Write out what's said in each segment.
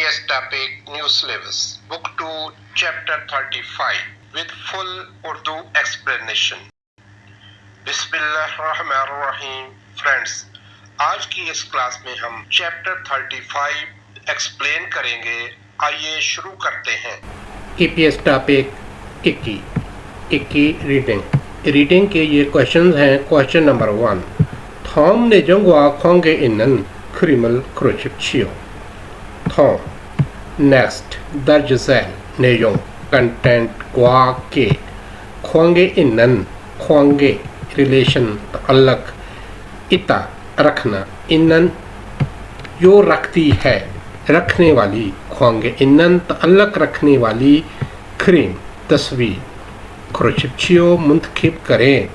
EPS topic New Syllabus Book 2 Chapter 35 with full Urdu explanation. बिस्मिल्लाहिर्रहमानिर्रहीम friends, आज की इस क्लास में हम चैप्टर 35 एक्सप्लेन करेंगे। आइए शुरू करते हैं। EPS टॉपिक 21 रीडिंग के ये क्वेश्चंस हैं। क्वेश्चन नंबर 1, थॉम ने जंगवा खोंगे इनन क्रिमल क्रोचिपचियो। थॉम। नेक्स्ट, दर्ज झैल नेयों कंटेंट ग्वा के खोंगे इनन खोंगे रिलेशन तअल्लक, इता रखना, इनन जो रखती है रखने वाली, खोंगे इनन तअल्लक रखने वाली, क्रीम तस्वीर, क्रोचिपचियो मुंतखिब करें,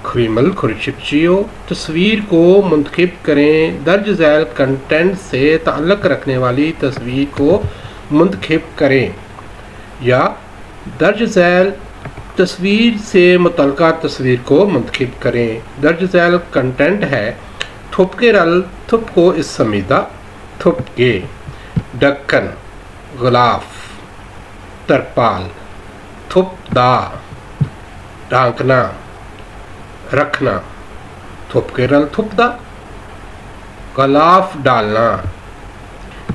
क्रीमल क्रोचिपचियो तस्वीर को मुंतखिब करें, दर्ज झैल कंटेंट से ताल्लुक़ रखने वाली तस्वीर को मुंतखिब करें, या दर्ज झैल तस्वीर से मुतल्लिका तस्वीर को मुंतखिब करें। दर्ज झैल कंटेंट है थुपके रल थुप को इस समीदा थुपके, ढक्कन गिलाफ, तरपाल, थुपदा ढांकना रखना, थुपके रल थुपदा, गिलाफ डालना।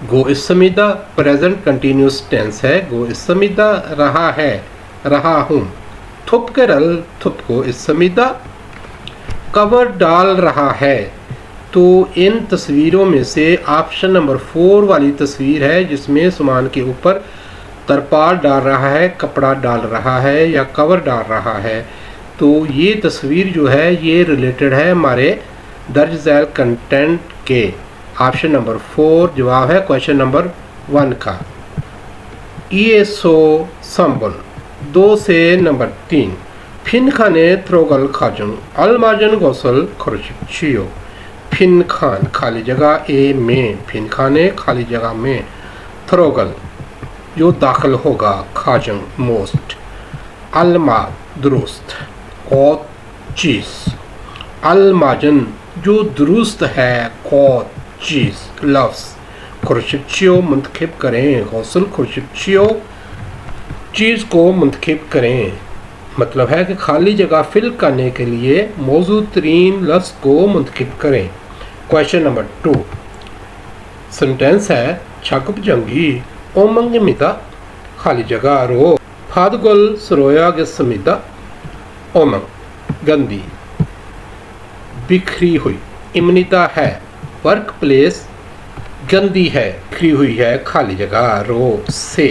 गो इस समीदा प्रेजेंट कंटिन्यूस टेंस है, गो इस समीदा रहा है रहा हूँ, थुपके रल थुप को इस समीदा, कवर डाल रहा है। तो इन तस्वीरों में से ऑप्शन नंबर 4 वाली तस्वीर है जिसमें सामान के ऊपर तरपाल डाल रहा है, कपड़ा डाल रहा है या कवर डाल रहा है। तो ये तस्वीर जो है ये रिलेटेड है हमारे दर्ज झैल कंटेंट के। ऑप्शन नंबर 4 जवाब है क्वेश्चन नंबर 1 का। ये सो संबन 2 से नंबर 3, फिन खाने थ्रोगल खाजुन अलमाजन गौसल खर्चियो। फिन खान खाली जगह ए में, फिन खाने खाली जगह में, थ्रोगल जो दाखिल होगा, खाजंग मोस्ट, अलमा दुरुस्त और चीज़, अलमाजन जो दुरुस्त है, और चीज़ लफ्ज़, खुर्शिपचियो मुंतखिब करें, गौसल खुर्शिपचियो चीज़ को मुंतखिब करें। मतलब है कि खाली जगह फिल करने के लिए मौजूद तरीन लफ्ज़ को मुंतखिब करें। क्वेश्चन नंबर 2 सेंटेंस है छाकुब जंगी ओमंग मिता खाली जगह रो, फादगुल सरोया के समीदा, ओमंग गंदी बिखरी हुई, इमनिता है, वर्क प्लेस गंदी है बिखरी हुई है, खाली जगह रो से,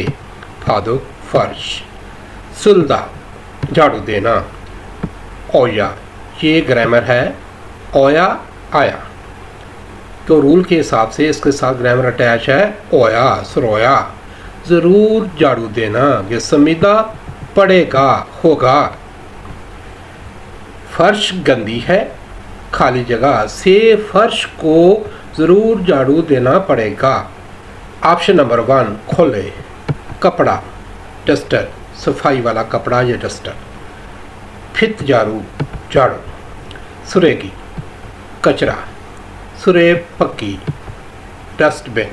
फादो फर्श, सुल्दा झाड़ू देना, ओया ये ग्रामर है, ओया आया तो रूल के हिसाब से इसके साथ ग्रामर अटैच है, ओया सरोया ज़रूर झाड़ू देना, ये समीदा पड़ेगा होगा, फर्श गंदी है, खाली जगह से फर्श को ज़रूर झाड़ू देना पड़ेगा। ऑप्शन नंबर 1 खोले, कपड़ा डस्टर सफाई वाला कपड़ा या डस्टर, फित झाड़ू झाड़ू, सुरेगी कचरा, सुरे पक्की डस्टबिन।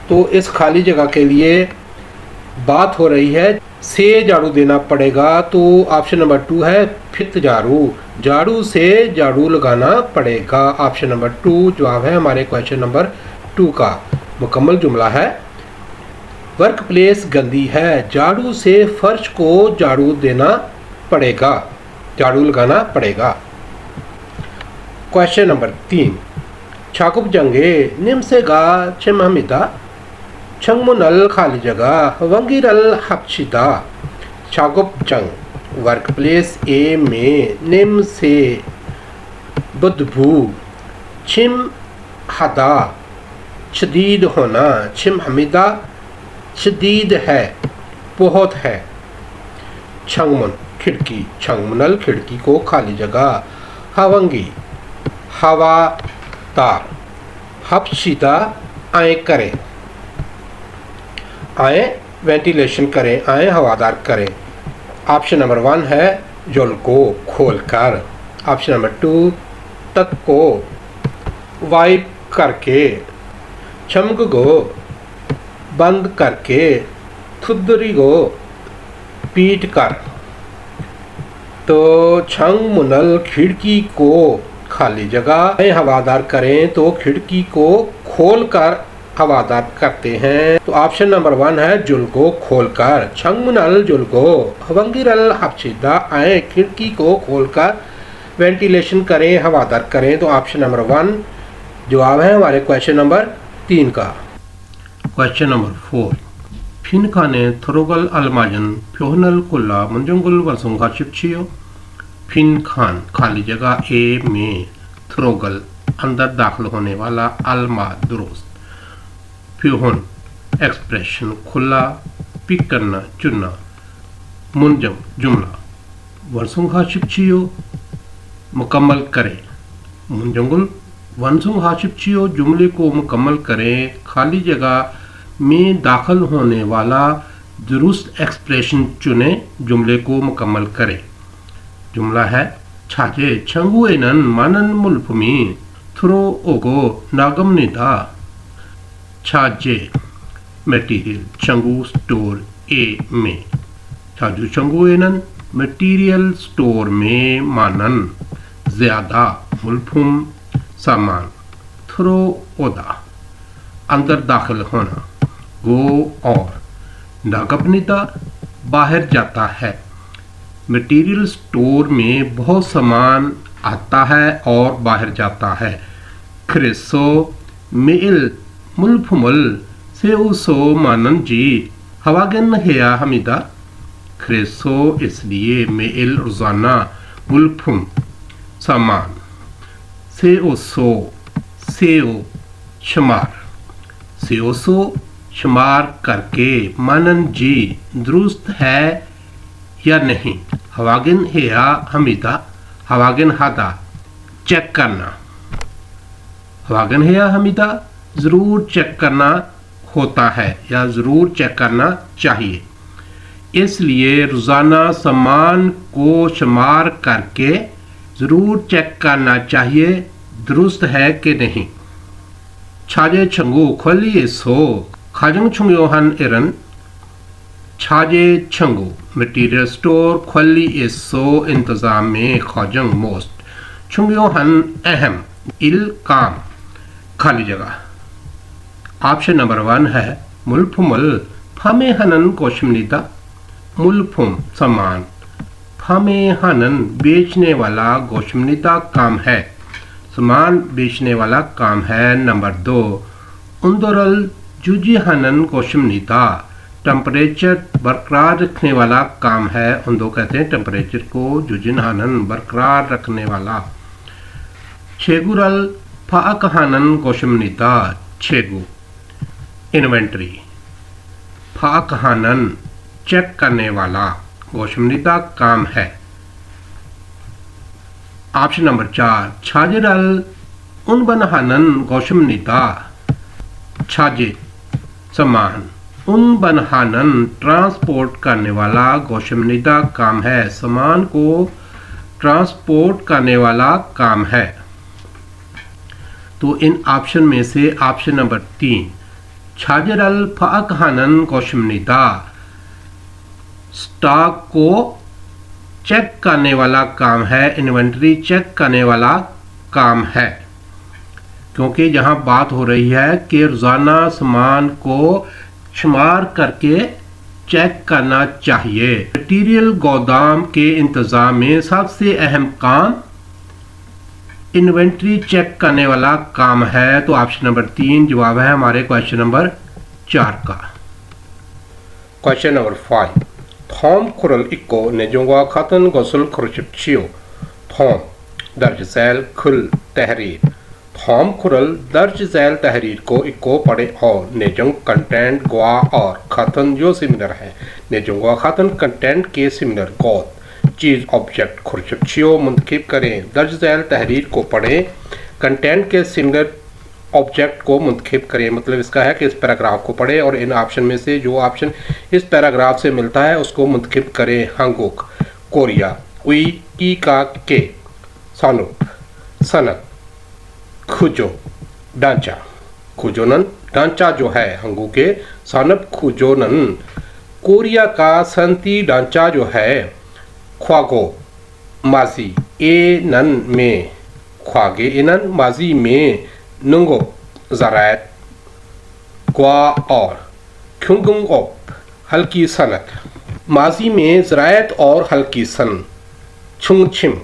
तो इस खाली जगह के लिए बात हो रही है से झाड़ू देना पड़ेगा, तो ऑप्शन नंबर 2 है फित झाड़ू, झाड़ू से झाड़ू लगाना पड़ेगा। ऑप्शन नंबर 2 जवाब है हमारे क्वेश्चन नंबर 2 का। मुकम्मल जुमला है, वर्क प्लेस गंदी है, झाड़ू से फर्श को झाड़ू देना पड़ेगा, झाड़ू लगाना पड़ेगा। क्वेश्चन नंबर 3 छाकुब जंगे निमसेगा चिमहमिदा छंगमुनल खाली जगह वंगिरल हपशिदा। छाकुब जंग वर्क प्लेस ए में, निम से बदबू, छिम हदा शदीद होना, छिम हमिदा शदीद है बहुत है, छंगमुन खिड़की, छंगमुनल खिड़की को खाली जगह, हवंगी हवादार, हपशिदा आए करें, आए वेंटिलेशन करें, आए हवादार करें। ऑप्शन नंबर 1 है जुल को खोल कर, ऑप्शन नंबर 2 तक को वाइप करके, चमक गो बंद करके थुदरी को पीट कर। तो छंग मुनल खिड़की को खाली जगह हवादार करें तो खिड़की को खोलकर हवादार करते हैं। तो ऑप्शन नंबर 1 है जुल को खोलकर। छंग मुनल जुल को हवंगिरल हपचिदा आए खिड़की को खोलकर वेंटिलेशन करें हवादार करें। तो ऑप्शन नंबर 1 जवाब है हमारे क्वेश्चन नंबर 3 का। क्वेश्चन नंबर 4 फिनखाने थोरोगल अलमाजन फ्योहनल कुल्ला मंजंगुल वसुंगा चिपचियो। फिनखान खाली जगह ए में थ्रोगल अंदर दाखिल होने वाला अलमा दुरुस्त फ्योहन एक्सप्रेशन खुला पिक करना चुनना मुंजम जुमला वसुंगा चिपचियो मुकम्मल करें मुंजंगुल वंसुंग हाशिपचियो जुमले को मुकम्मल करें खाली जगह में दाखिल होने वाला दुरुस्त एक्सप्रेशन चुने जुमले को मुकम्मल करें। जुमला है छाजे छंगुएनन मानन मुल्फमी थ्रो ओगो नागमनिदा। छाजे मटेरियल छंगू स्टोर ए में छाजू छंगुएनन मटेरियल स्टोर में मानन ज्यादा मुल्फुम सामान थ्रो ओदा अंदर दाखिल होना गो और नागपनिता बाहर जाता है। मटेरियल स्टोर में बहुत सामान आता है और बाहर जाता है। क्रिसो मेल मुल्फुमल से उसो मानन जी हवागन हेया हमिदा। क्रिसो इसलिए मेल रोजाना मुल्फुम सामान से ओसो सेओ शुमार से ओसो शुमार करके मानन जी दुरुस्त है या नहीं। हवागिन हेया हमिदा हवागिन हादा चेक करना। हवागिन हेया हमिदा ज़रूर चेक करना होता है या ज़रूर चेक करना चाहिए। इसलिए रोज़ाना सामान को शुमार करके ज़रूर चेक करना चाहिए दुरुस्त है कि नहीं। छाजे छंगू खोली सो खाजंग छुंगयोहन इरन। छाजे छंगू मटीरियल स्टोर खोली सो इंतज़ाम में खाजंग मोस्ट छुंगयोहन अहम इल काम खाली जगह। ऑप्शन नंबर 1 है मुल्फुमल फामे हनन कोशमनिदा। मुल्फुम सामान फामे हनन बेचने वाला गोशमनिदा काम है सामान बेचने वाला काम है। नंबर 2 उंदरल जुजी हनन गोशमनिदा टेम्परेचर बरकरार रखने वाला काम है। उन्दो कहते हैं टेम्परेचर को जुजिन हनन बरकरार रखने वाला। छेगुरल फाक हनन गोशमनिदा छेगु इन्वेंट्री फाक हनन चेक करने वाला गोशमनिदा काम है। Option number 4 छाजेरल उनबनहानन गोशमनिदा। छाजे सामान उनबनहानन ट्रांसपोर्ट करने वाला गोशमनिदा काम है सामान को ट्रांसपोर्ट करने वाला काम है। तो इन ऑप्शन में से ऑप्शन नंबर 3 छाजेरल फाकहानन गोशमनिदा स्टॉक को चेक करने वाला काम है इन्वेंटरी चेक करने वाला काम है। क्योंकि यहाँ बात हो रही है कि रोज़ाना सामान को शुमार करके चेक करना चाहिए। मटीरियल गोदाम के इंतज़ाम में सबसे अहम काम इन्वेंट्री चेक करने वाला काम है। तो ऑप्शन नंबर 3 जवाब है हमारे क्वेश्चन नंबर 4 का। क्वेश्चन नंबर 5 थॉम खुरल इको नेजुंगा खातन गसल खुरचिपचियो। थॉम दर्ज झैल खुल तहरीर। थॉम खुरल दर्ज झैल तहरीर को इको पढ़े और नेजुंग कंटेंट गुआ और खातन जो सिमिलर है। नेजुंगा खातन कंटेंट के सिमिलर गौत चीज़ ऑब्जेक्ट खुरचिपचियो मुंतखब करें। दर्ज झैल तहरीर को पढ़ें कंटेंट के सिमिलर ऑब्जेक्ट को मुंतखब करें। मतलब इसका है कि इस पैराग्राफ को पढ़ें और इन ऑप्शन में से जो ऑप्शन इस पैराग्राफ से मिलता है उसको मुंतखब करें। हंगुक कोरिया उई की का के सानुप सनत खुजो ढांचा खुजोनन ढांचा जो है 한국의 산업 구조는 कोरिया का सनती ढांचा जो है ख्वागो माजी एनन में ख्वागे एनन माजी में नंगो ज़रायत ग्वा और ख्युंगुंग ओप हल्की सनत माजी में ज़रायत और हल्की सन छुंगछिम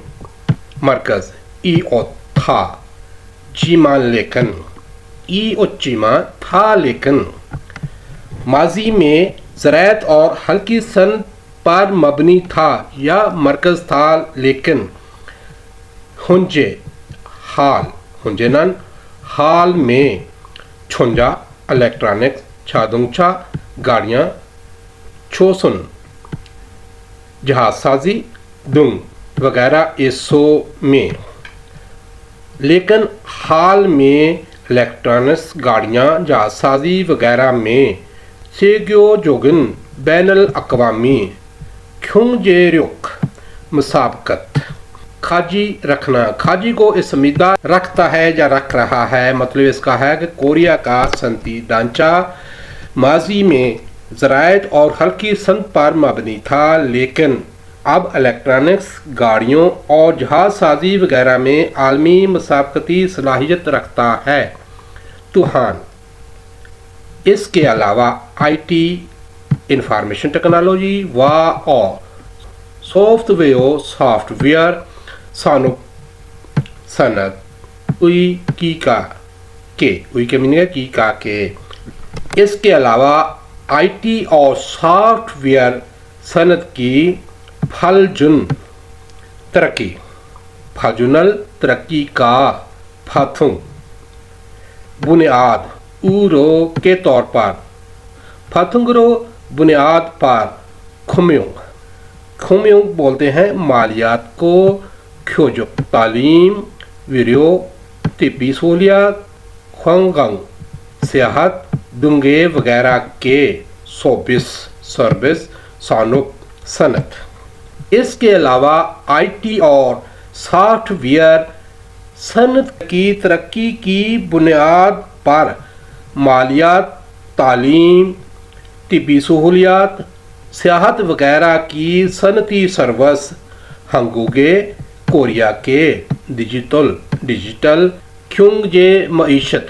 मरकज़ ई ओ था जीमा लेकिन ई ओ जीमा था लेकिन माजी में ज़रायत और हल्की सन पर मबनी था या मरकज़ था लेकिन हुंजे हाल हुंजेनन हाल में छुंजा इलेक्ट्रॉनिक्स छादुंगछा गाड़ियाँ छोसुन जहाज़साजी दुंग वगैरह इसो में लेकिन हाल में इलेक्ट्रॉनिक्स गाड़ियाँ जहाज़साजी वगैरह में सेग्यो जोगिन बैनुल अक़वामी ख्युंगजेरुक मुसाबकत खाजी रखना खाजी को इसमीदा रखता है या रख रहा है मतलब इसका है कि कोरिया का सनती ढांचा माजी में ज़रायत और हल्की सनत पर मबनी था लेकिन अब इलेक्ट्रॉनिक्स गाड़ियों और जहाज़ साजी वगैरह में आलमी मुसाबकती सलाहियत रखता है। तुहान इसके अलावा आईटी इंफॉर्मेशन टेक्नोलॉजी व और सॉफ्टवेयर सानुक सनत उई के मीनिंग है की का के इसके अलावा आईटी और सॉफ्टवेयर सनत की फलजुन तरक्की फलजुनल तरक्की का फाथुं बुनियाद ऊरो के तौर पर फाथुंगरो बुनियाद पर खुम्योंग बोलते हैं मालियात को ख्योजुक तालीम वीडियो तिब्बी सहूलियात ख्वांगंग सियाहत दुंगे वगैरह के सर्विस सानुक सनत इसके अलावा आईटी और सॉफ्टवेयर सनत की तरक्की की बुनियाद पर मालियात तालीम तिब्बी सहूलियात सियाहत वगैरह की सनती सर्विस हंगुगे कोरिया के डिजिटल ख्युंगजे मईशत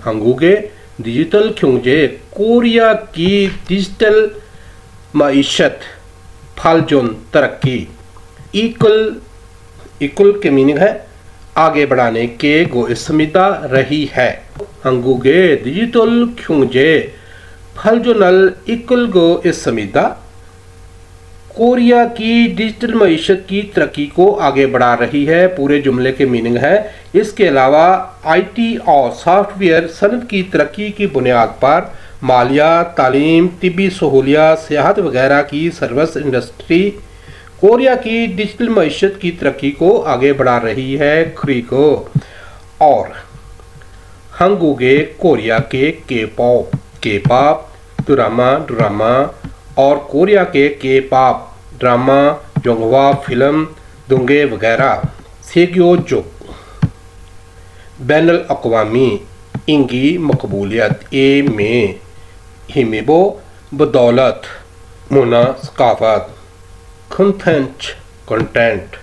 हंगुगे डिजिटल ख्युंगजे कोरिया की डिजिटल मईशत फलजुन तरक्की इक्वल के मीनिंग है आगे बढ़ाने के गो इसमिदा रही है हंगुगे डिजिटल ख्युंगजे फलजुनल इक्वल गो इसमिदा कोरिया की डिजिटल मईशत की तरक्की को आगे बढ़ा रही है पूरे जुमले के मीनिंग है इसके अलावा आईटी और सॉफ्टवेयर सनत की तरक्की की बुनियाद पर मालियात तालीम तिब्बी सहूलियात सियाहत वगैरह की सर्विस इंडस्ट्री कोरिया की डिजिटल मईशत की तरक्की को आगे बढ़ा रही है क्रीको और हंगुगे कोरिया के के-पॉप ड्रामा और कोरिया के के-पॉप ड्रामा जोंगवा फिल्म दुंगे वगैरह सेग्योजुक बैनुल अक़वामी इंगी मकबूलियत ए में हिमिबो बदौलत मुना सकाफत कंटेंट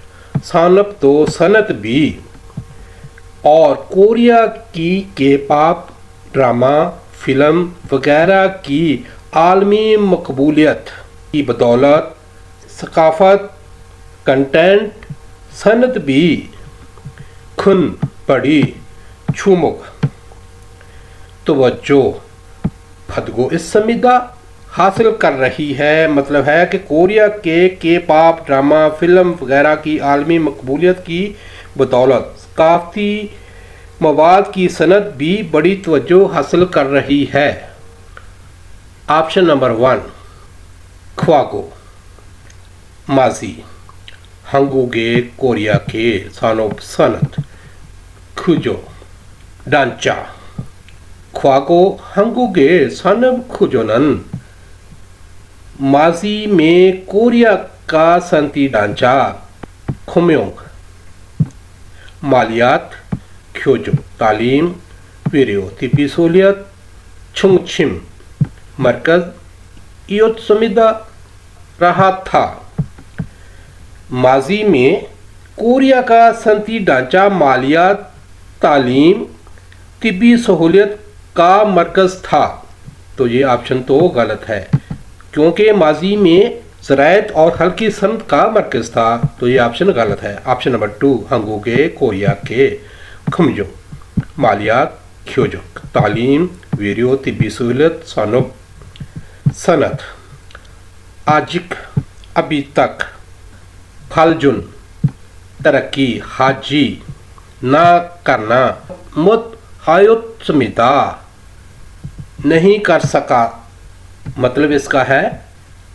सानब तो सनत भी और कोरिया की के-पॉप ड्रामा फिल्म वगैरह की आलमी मकबूलियत की बदौलत सकाफत कंटेंट सनत भी खुन पड़ी छुमुक तवज्जो फदगो इस समीदा हासिल कर रही है मतलब है कि कोरिया के पॉप ड्रामा फिल्म वगैरह की आलमी मकबूलियत की बदौलत सकाफती मवाद की सनत भी बड़ी तवज्जो हासिल कर रही है। ऑप्शन नंबर 1 ख्वागो माजी हंगुगे कोरिया के सानोब सनत खुजो ढांचा ख्वागो हंगुगे सानब खुजोनन माजी में कोरिया का सनती ढांचा खुम्योंग मालियात ख्योजो तालीम वीडियो तिब्बी सहूलियत छुंगछिम मरकज योत्समिदा रहा था। माजी में कोरिया का सनती ढांचा मालियात, तालीम, तिब्बी सहूलियत का मरकज़ था। तो ये ऑप्शन तो गलत है, क्योंकि माजी में ज़रायत और हल्की सनत का मरकज़ था। तो ये ऑप्शन गलत है। ऑप्शन नंबर 2 हंगोगे कोरिया के खमजो मालियात ख्योजक तालीम वीरियो तिब्बी सहूलियत सानुब सनत आजिक अभी तक फलजुन तरक्की हाजी ना करना मुत हायुत्समिता नहीं कर सका। मतलब इसका है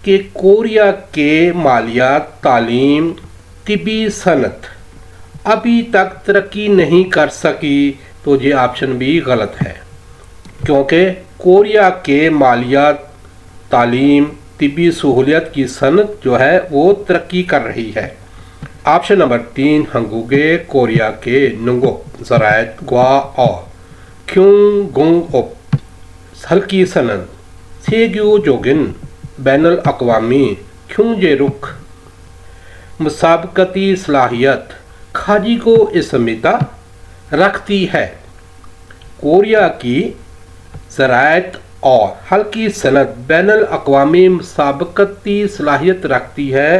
कि कोरिया के मालियात, तालीम, तिब्बी सनत अभी तक तरक्की नहीं कर सकी। तो ये ऑप्शन भी गलत है, क्योंकि कोरिया के मालियात, तालीम, तिब्बी सहूलियत की सनत जो है वो तरक्की कर रही है। ऑप्शन नंबर 3 हंगुगे कोरिया के नुंगो ज़रायत ग्वा और क्यों गुंग ओप हल्की सनत सेग्यू जोगिन बैनुल अक़वामी क्यों जे रुख मुसाबकती सलाहियत खाजी को इसमिता रखती है। कोरिया की ज़रायत और हल्की सनत बैनुल अक़वामी मुसाबकती सलाहियत रखती है।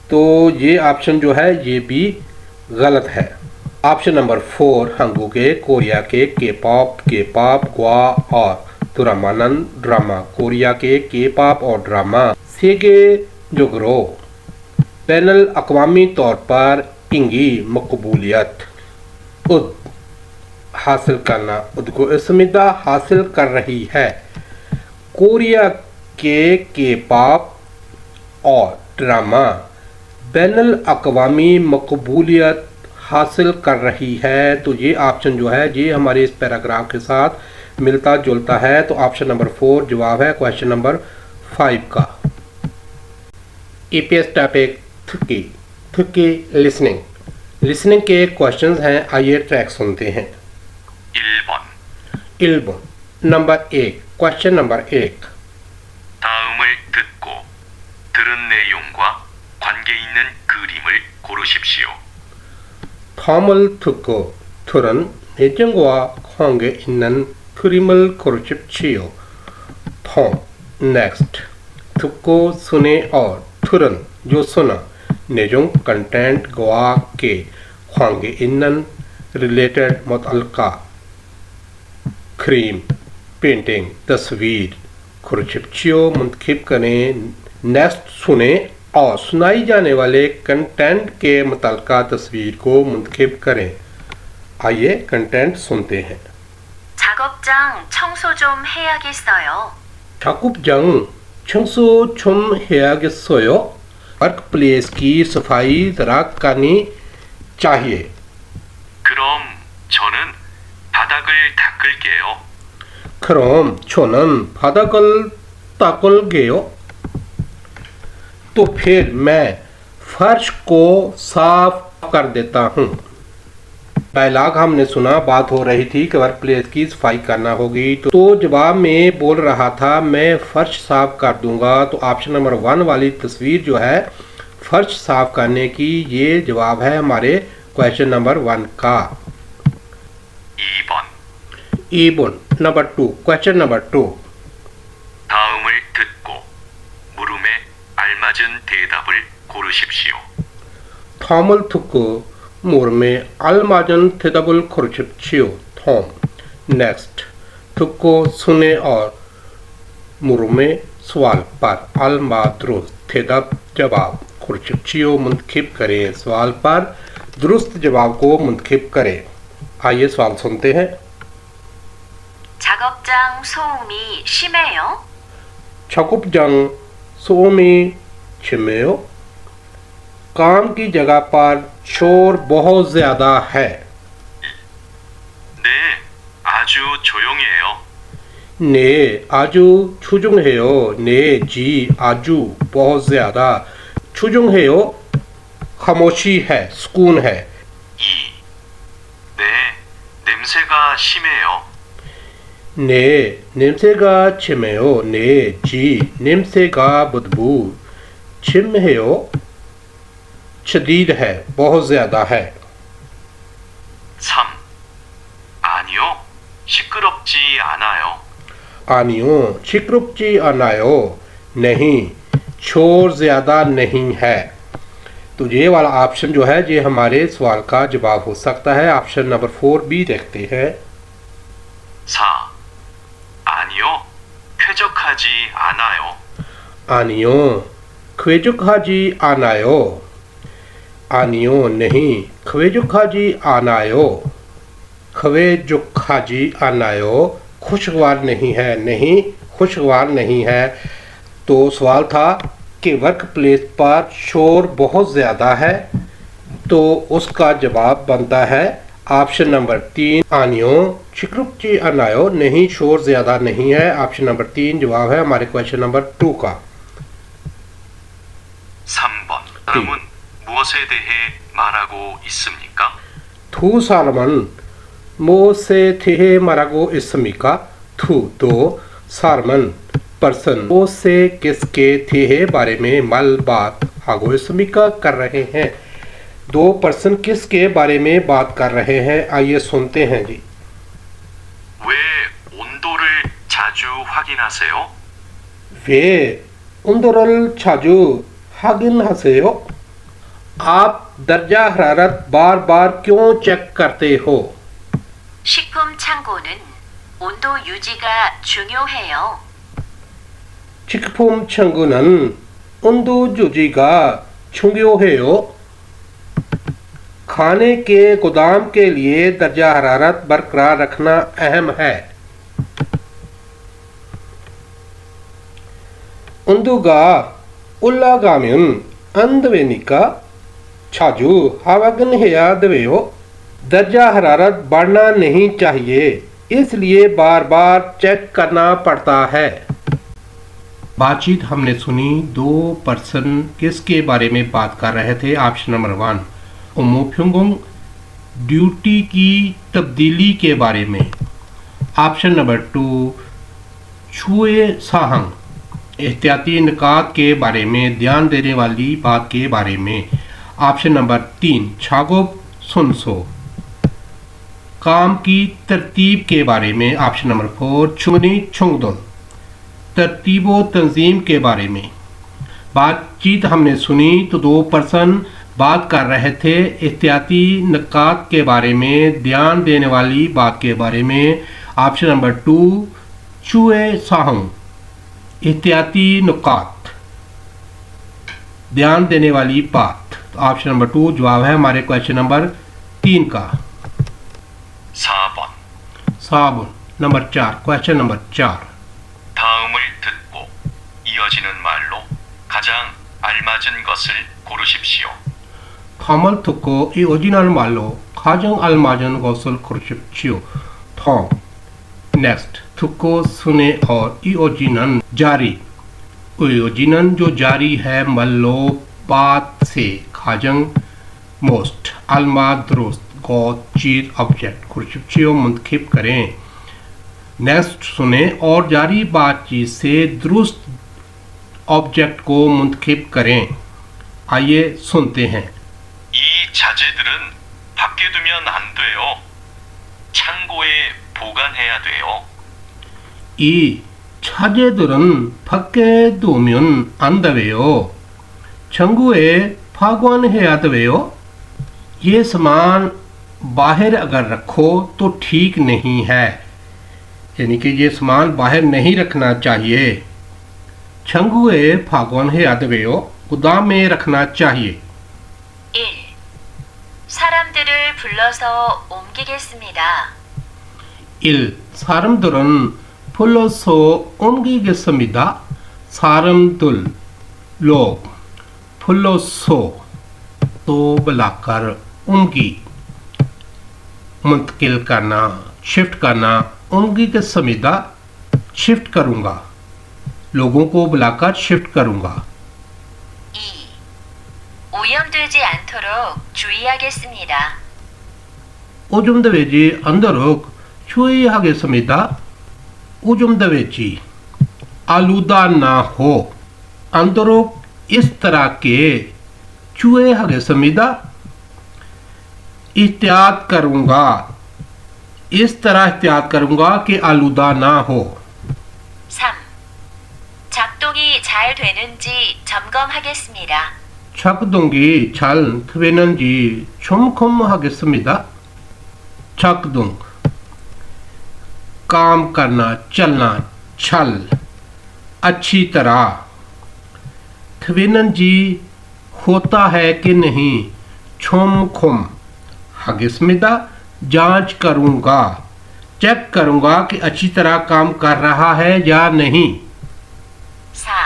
तो ये ऑप्शन जो है ये भी गलत है। ऑप्शन नंबर 4 हंगुगे कोरिया के के-पॉप ग्वा और तुरामानन ड्रामा कोरिया के पॉप और ड्रामा सेगे जोगरो बैनुल अक़वामी तौर पर इंगी मकबूलियत उद हासिल करना उदको इसमिदा हासिल कर रही है। कोरिया के पॉप और ड्रामा बैनुल अक़वामी मकबूलियत हासिल कर रही है। तो ये ऑप्शन जो है ये हमारे इस पैराग्राफ के साथ मिलता जुलता है। तो ऑप्शन नंबर 4 जवाब है क्वेश्चन नंबर 5 का। ईपीएस टॉपिक थुकी लिसनिंग के क्वेश्चंस हैं। आइए ट्रैक सुनते हैं। 1번 नंबर 1 क्वेश्चन नंबर 1 다음을 듣고 들은 내용과 관계 있는 그림을 고르십시오. 다음을 듣고 들은 내용과 관계 있는 그림을 고르십시오. 다음 next 듣고 सुने और 들은 जो सुना नेजों कंटेंट गवा के ख्वांगे इन्नन रिलेटेड मुतअल्लिका क्रीम पेंटिंग तस्वीर खुरचिपचियो मुंतखब करें। नेक्स्ट सुने और सुनाई जाने वाले कंटेंट के मुतअल्लिका तस्वीर को मुंतखब करें। आइए कंटेंट सुनते हैं। 작업장 청소 좀 해야겠어요. 작업장 청소 좀 해야겠어요. वर्कप्लेस की सफाई जरा करनी चाहिए। 그럼 저는 바닥을 닦을게요. 그럼 저는 바닥을 닦을게요. तो फिर मैं फर्श को साफ कर देता हूँ। डायलॉग हमने सुना, बात हो रही थी कि वर्क प्लेस की सफाई करना होगी। तो जवाब में बोल रहा था मैं फर्श साफ कर दूंगा। तो ऑप्शन नंबर 1 वाली तस्वीर जो है फर्श साफ करने की, ये जवाब है हमारे क्वेश्चन नंबर 1 का। 2번 नंबर 2 क्वेश्चन नंबर 2 다음을 듣고 물음에 알맞은 대답을 고르십시오. 다음을 듣고 물음에 알맞은 대답을 고르십시오. 다음 नेक्स्ट 듣고 सुने और 물음에 सवाल पर अलमा दुरुस्त 대답 जवाब 고르십시오 मुंतखब करें। सवाल पर दुरुस्त जवाब को मुंतखब करें। आइए सवाल सुनते हैं। 작업장 소음이 심해요. 작업장 소음이 심해요। काम की जगह पर शोर बहुत ज़्यादा है। 네, 아주 조용해요. 네, 아주 조용해요। 네, जी आजू बहुत ज़्यादा, 조용해요 खामोशी है, सुकून है। 2. 네, 냄새가 심해요. 네, 냄새가 심해요. 네, जी, 냄새가 बदबू 심해요. शदीद है, बहुत ज़्यादा है. 3. 아니요. 시끄럽지 않아요. आनियो, शिकरुपची आनायो, नहीं, शोर ज़्यादा नहीं है. तो ये वाला ऑप्शन जो है ये हमारे सवाल का जवाब हो सकता है. ऑप्शन नंबर 4 भी देखते हैं. 4. 아니요. 쾌적하지 않아요. आनियो, ख्वेजुखाजी आनायो. आनियो नहीं, ख्वेजुखाजी आनायो. ख्वेजुखाजी आनायो खुशगवार नहीं है. नहीं, खुशगवार नहीं है. तो सवाल था कि वर्क प्लेस पर शोर बहुत ज़्यादा है, तो उसका जवाब बनता है ऑप्शन नंबर 3 आनियो शिकरुपची अनायो. नहीं, शोर ज़्यादा नहीं है. ऑप्शन नंबर 3 जवाब है हमारे क्वेश्चन नंबर 2 का. 3번. 사람은 무엇에 대해 말하고 있습니까? थू सालमन मो से थे मरागो इसमिका. थू तो सालमन पर्सन मो से किसके थे बारे में मल बात हागो इसमिका कर रहे हैं. 2 पर्सन किसके बारे में बात कर रहे हैं, आइए सुनते हैं जी. 왜 온도를 자주 확인하세요? वे उन्दरल छाजू हागिन हसेयो. आप दर्जा हरारत बार बार क्यों चेक करते हो? 식품 창고는 온도 유지가 중요해요. 식품 창고는 온도 유지가 중요해요. खाने के गोदाम के लिए दर्जा हरारत बरकरार रखना अहम है. 온도가 올라가면 안 되니까 자주 확인해야 돼요. दर्जा हरारत बढ़ना नहीं चाहिए, इसलिए बार बार चेक करना पड़ता है. बातचीत हमने सुनी. 2 पर्सन किसके बारे में बात कर रहे थे? ऑप्शन नंबर 1 ओमोफ्युंगोंग ड्यूटी की तब्दीली के बारे में. ऑप्शन नंबर 2 छुए साहंग एहतियाती निकात के बारे में, ध्यान देने वाली बात के बारे में. ऑप्शन नंबर 3 छागोब सुनसो काम की तरतीब के बारे में. ऑप्शन नंबर 4 छुनी छुंगदुन तरतीबो तंजीम के बारे में. बातचीत हमने सुनी तो 2 पर्सन बात कर रहे थे एहतियाती निकात के बारे में, ध्यान देने वाली बात के बारे में. ऑप्शन नंबर 2 चुए साहंग एहतियाती नुकात, ध्यान देने वाली बात. तो ऑप्शन नंबर 2 जवाब है हमारे क्वेश्चन नंबर 3 का. 4번. साबुन नंबर 4 क्वेश्चन नंबर 4. 다음을 듣고 이어지는 말로 가장 알맞은 것을 고르십시오. 다음을 듣고 이 오리지널 말로 가장 알맞은 것을 고르십시오. 다음 नेक्स्ट तुको सुने और इओजिनन जारी. इओजिनन जो जारी है मल्लो बात से खाजंग मोस्ट अलमा दुरुस्त को चीज ऑब्जेक्ट खुर्शियो मुंतखिब करें. नेक्स्ट सुने और जारी बातचीत से दुरुस्त ऑब्जेक्ट को मुंतखिब करें. आइए सुनते हैं. 이 자재들은 밖에 두면 안 돼요. 창고에 보관해야 돼요. 이 차재들은 밖에 두면 안 돼요. 창고에 보관해야 돼요. ये सामान बाहर अगर रखो तो ठीक नहीं है, यानी कि ये सामान बाहर नहीं रखना चाहिए. 창고에 보관해야 돼요. गोदाम में रखना चाहिए. 1. 사람들을 불러서 옮기겠습니다. 1. 사람들은 불러서 옮기겠습니다. 사람들 लोग 불러서 तो बुलाकर 옮기 मुंतकिल करना, शिफ्ट करना. 옮기겠습니다 शिफ्ट करूंगा, लोगों को बुलाकर शिफ्ट करूंगा. 2. 오염되지 않도록 주의하겠습니다. 오염되지 않도록 주의하겠습니다. उजुम दे विच ही आलूदा ना हो अंदरों इस तरह के चूहे हगे समीदा एहतियात करूंगा इस तरह एहतियात करूंगा कि आलूदा ना हो 3. 작동이 잘 되는지 점검하겠습니다. 작동이 잘 되는지 점검하겠습니다. 작동 काम करना चलना छल अच्छी तरह थवेनन जी होता है कि नहीं छुम खुम हगिस्मिदा जांच करूंगा चेक करूंगा कि अच्छी तरह काम कर रहा है या नहीं 4.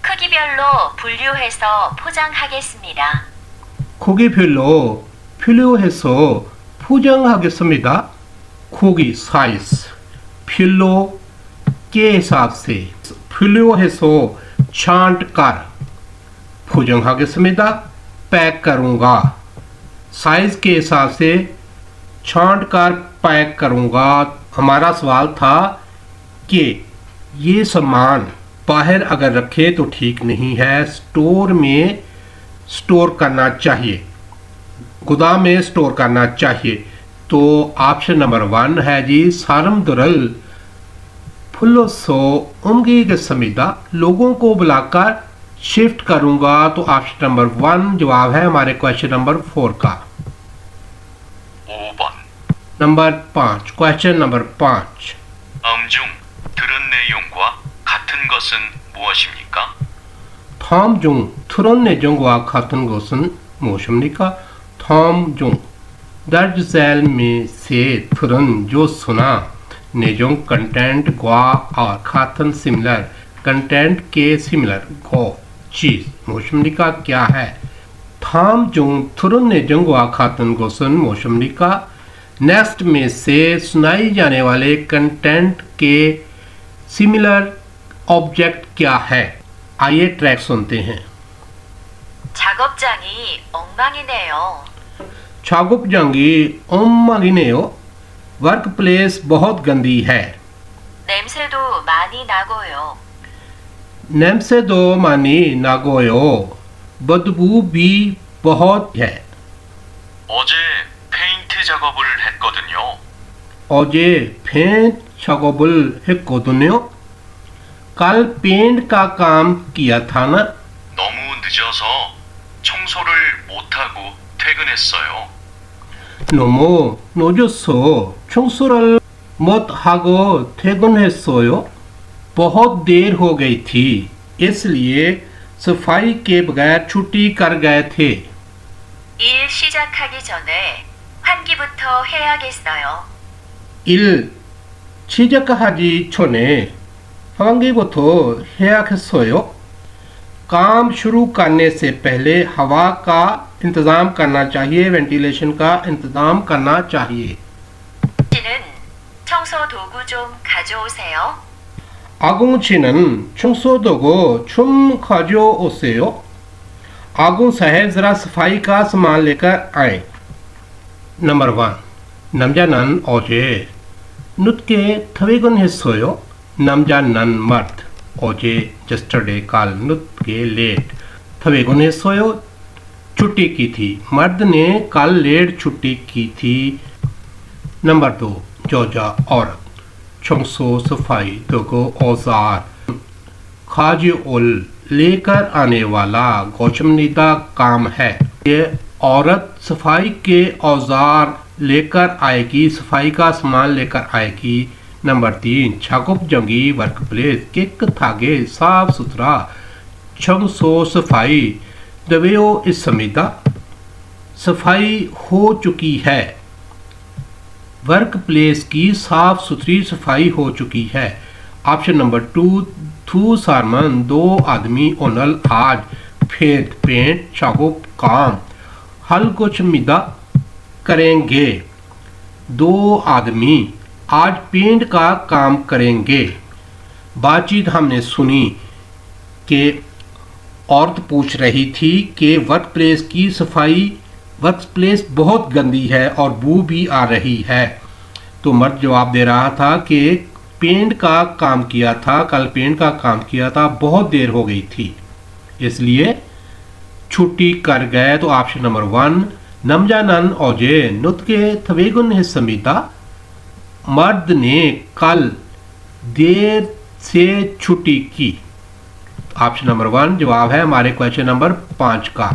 크기별로 분류해서 포장하겠습니다. 크기별로 필요해서 포장하겠습니다. 크기 साइज फिलो के हिसाब से 필요해서 छांट कर 포장하겠습니다. पैक करूंगा साइज के हिसाब से छांट कर पैक करूंगा। हमारा सवाल था कि ये सामान बाहर अगर रखे तो ठीक नहीं है, स्टोर में स्टोर करना चाहिए, गोदाम में स्टोर करना चाहिए। तो ऑप्शन नंबर 1 है जी सारम दुरल फुल्लोसो उमगी के समीदा लोगों को बुलाकर शिफ्ट करूंगा। तो ऑप्शन नंबर 1 जवाब है हमारे क्वेश्चन नंबर 4 का। 5번. Number 5 question number 5 다음 중 들은 내용과 같은 것은 무엇입니까? 다음 중 들은 내용과 같은 것은 무엇입니까? 다음 중 दर्ज सेल में से तुरंत जो सुना नेजों कंटेंट ग्वा और खातन सिमिलर कंटेंट के सिमिलर गो चीज मौसमी का क्या है? थाम जुंग तुरंत नेजों ग्वा खातन गोसन मौसमी का नेक्स्ट में से सुनाई जाने वाले कंटेंट के सिमिलर ऑब्जेक्ट क्या है? आइए ट्रैक सुनते हैं। 작업장이 엉망이네요. 작업장이 엉망이네요। वर्क प्लेस बहुत गंदी है। 냄새도 많이 나고요. 냄새도 많이 나고요। बदबू भी बहुत है। 어제 페인트 작업을 했거든요. 어제 पेंट 작업을 했거든요। कल पेंट का काम किया था ना। 너무 늦어서 청소를 못하고 퇴근했어요. 너무 늦어서 청소를 못하고 퇴근했어요। बहुत देर हो गई थी इसलिए सफाई के बगैर छुट्टी कर गए थे। 일 시작하기 전에 환기부터 해야겠어요. 일 시작하기 전에 환기부터 해야겠어요। काम शुरू करने से पहले हवा का इंतज़ाम करना चाहिए, वेंटिलेशन का इंतज़ाम करना चाहिए। 씨는 청소 도구 좀 가져오세요. आगुं 씨는 청소도구 좀 가져오세요। आगुं साहब ज़रा सफाई का सामान लेकर आए। नंबर 1 남자는 어제 늦게 퇴근했어요। 남자는 मर्द 어제 yesterday कल 늦게 लेट 퇴근했어요 छुट्टी की थी। मर्द ने कल लेट छुट्टी की थी। नंबर 2 जोजा औरत 청소 सफाई दोगो औजार खाजिउल लेकर आने वाला गौचमनीदा काम है। ये औरत सफाई के औजार लेकर आएगी, सफाई का सामान लेकर आएगी। नंबर 3 छाकुप जंगी वर्क प्लेस किक थागे साफ सुथरा 청소 सफाई दवेओ इस समीदा सफाई हो चुकी है। वर्क प्लेस की साफ सुथरी सफाई हो चुकी है। ऑप्शन नंबर 2 थू सारमन 2 आदमी ओनल आज फेंट पेंट छाकुप काम हल कुछ मिदा करेंगे। 2 आदमी आज पेंट का काम करेंगे। बातचीत हमने सुनी कि औरत पूछ रही थी कि वर्क प्लेस की सफाई वर्क प्लेस बहुत गंदी है और बू भी आ रही है। तो मर्द जवाब दे रहा था कि पेंट का काम किया था, कल पेंट का काम किया था, बहुत देर हो गई थी, इसलिए छुट्टी कर गए। तो ऑप्शन नंबर 1 नमजानन औजे नुतके थवेगुन हिस्समीदा, मर्द ने कल देर से छुट्टी की। ऑप्शन नंबर 1 जवाब है हमारे क्वेश्चन नंबर 5 का।